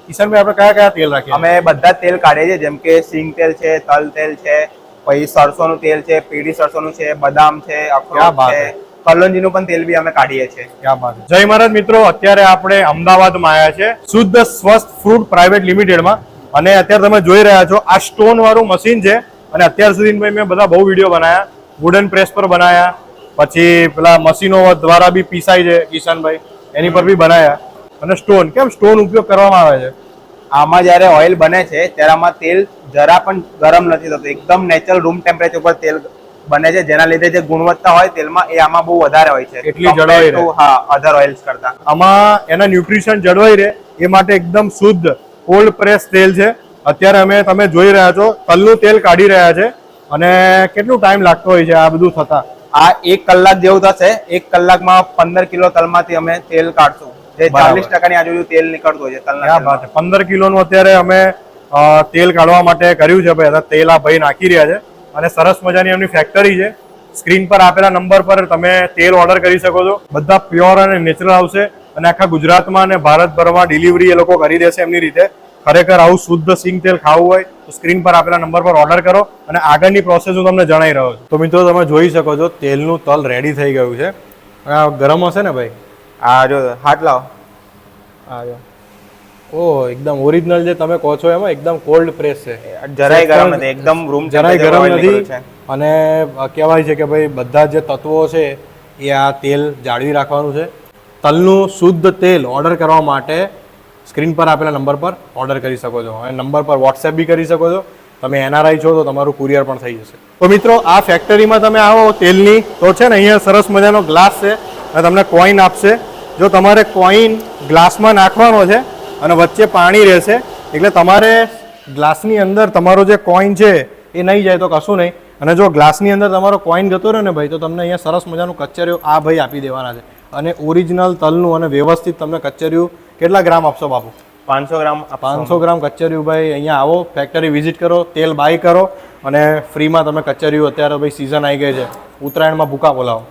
કિશનભાઈ આપણે કયા કયા તેલ રાખીએ? અમે બધા જ તેલ કાઢીએ છીએ, જેમ કે સિંગ તેલ છે, તલ તેલ છે, પછી સરસોનું તેલ છે, પીળી સરસોનું છે, બદામ છે, અખરોટ છે, કલોંજીનું પણ તેલ બી અમે કાઢીએ છીએ. ક્યાં બાત. જય મહારાજ મિત્રો, અત્યારે આપણે અમદાવાદમાં આવ્યા છે શુદ્ધ સ્વસ્થ ફ્રૂટ પ્રાઇવેટ લિમિટેડમાં, અને અત્યારે તમે જોઈ રહ્યા છો આ સ્ટોન વાળું મશીન છે. અને અત્યાર સુધી મેં બધા બહુ વિડીયો બનાવ્યા, વુડન પ્રેસ પર બનાવ્યા, પછી પેલા મશીનો દ્વારા બી પીસાય છે કિશનભાઈ એની પર બી બનાવ્યા. અને સ્ટોન, કેમ સ્ટોન ઉપયોગ કરવામાં આવે છે? આમાં જ્યારે ઓઇલ બને છે ત્યારે આમાં તેલ જરા પણ ગરમ નથી થતું, એકદમ નેચરલ રૂમ ટેમ્પરેચર પર તેલ બને છે, જેના લીધે જે ગુણવત્તા હોય તેલમાં એ આમાં બહુ વધારે હોય છે, એટલી જળવાઈ રહે. હા, અધર ઓઇલ્સ કરતા આમાં એના ન્યુટ્રિશન જળવાઈ રહે એ માટે એકદમ શુદ્ધ કોલ્ડ પ્રેસ તેલ છે. અત્યારે તમે જોઈ રહ્યા છો તલનું તેલ કાઢી રહ્યા છે. અને કેટલું ટાઈમ લાગતો હોય છે આ બધું થતા? આ 1 કલાક જેવું થશે. 1 કલાકમાં 15 કિલો તલમાંથી અમે તેલ કાઢશું, જે 40% આજુબાજુ તેલ નીકળતું હોય છે તલના. 15 કિલોનું અત્યારે અમે તેલ કાઢવા માટે કર્યું છે ભાઈ. તેલ આ ભાઈ નાખી રહ્યા છે અને સરસ મજાની એમની ફેક્ટરી છે. સ્ક્રીન પર આપેલા નંબર પર તમે તેલ ઓર્ડર કરી શકો છો. બધા પ્યોર અને નેચરલ આવશે અને આખા ગુજરાતમાં અને ભારતભરમાં ડિલિવરી એ લોકો કરી દેશે એમની રીતે. ખરેખર આવું શુદ્ધ સિંગ તેલ ખાવું હોય તો સ્ક્રીન પર આપેલા નંબર પર ઓર્ડર કરો અને આગળની પ્રોસેસ હું તમને જણાવી રહ્યો છું. તો મિત્રો તમે જોઈ શકો છો તેલનું તલ રેડી થઈ ગયું છે. ગરમ હશે ને ભાઈ? આ જો હાથ લાવો. ઓહ, એકદમ ઓરિજિનલ જે તમે કહો છો એમાં એકદમ કોલ્ડ પ્રેસ છે. જરાય ગરમ નથી, એકદમ રૂમ જરાય ગરમ નથી. અને કહેવાય છે કે ભાઈ બધા જે તત્વો છે એ આ તેલ જાળવી રાખવાનું છે. તલનું શુદ્ધ તેલ ઓર્ડર કરવા માટે સ્ક્રીન પર આપેલા નંબર પર ઓર્ડર કરી શકો છો. અને નંબર પર વોટ્સએપ બી કરી શકો છો. તમે NRI છો તો તમારું કુરિયર પણ થઈ જશે. તો મિત્રો આ ફેક્ટરીમાં તમે આવો તેલની તો છે ને અહીંયા સરસ મજાનો ગ્લાસ છે અને તમને કોઈન આપશે. જો તમારે કોઈન ગ્લાસમાં નાખવાનો છે અને વચ્ચે પાણી રહેશે, એટલે તમારે ગ્લાસની અંદર તમારો જે કોઈન છે એ નહીં જાય તો કશું નહીં. અને જો ગ્લાસની અંદર તમારો કોઈન જતો રહ્યો ને ભાઈ, તો તમને અહીંયા સરસ મજાનું કચરિયું આ ભાઈ આપી દેવાના છે. અને ઓરિજિનલ તલનું અને વ્યવસ્થિત તમને કચરિયું કેટલા ગ્રામ આપશો બાપુ? 500 ગ્રામ. 500 ગ્રામ કચરિયું ભાઈ. અહીંયા આવો, ફેક્ટરી વિઝિટ કરો, તેલ બાય કરો અને ફ્રીમાં તમે કચરિયું, અત્યારે ભાઈ સિઝન આવી ગઈ છે, ઉત્તરાયણમાં ભૂકા બોલાવો.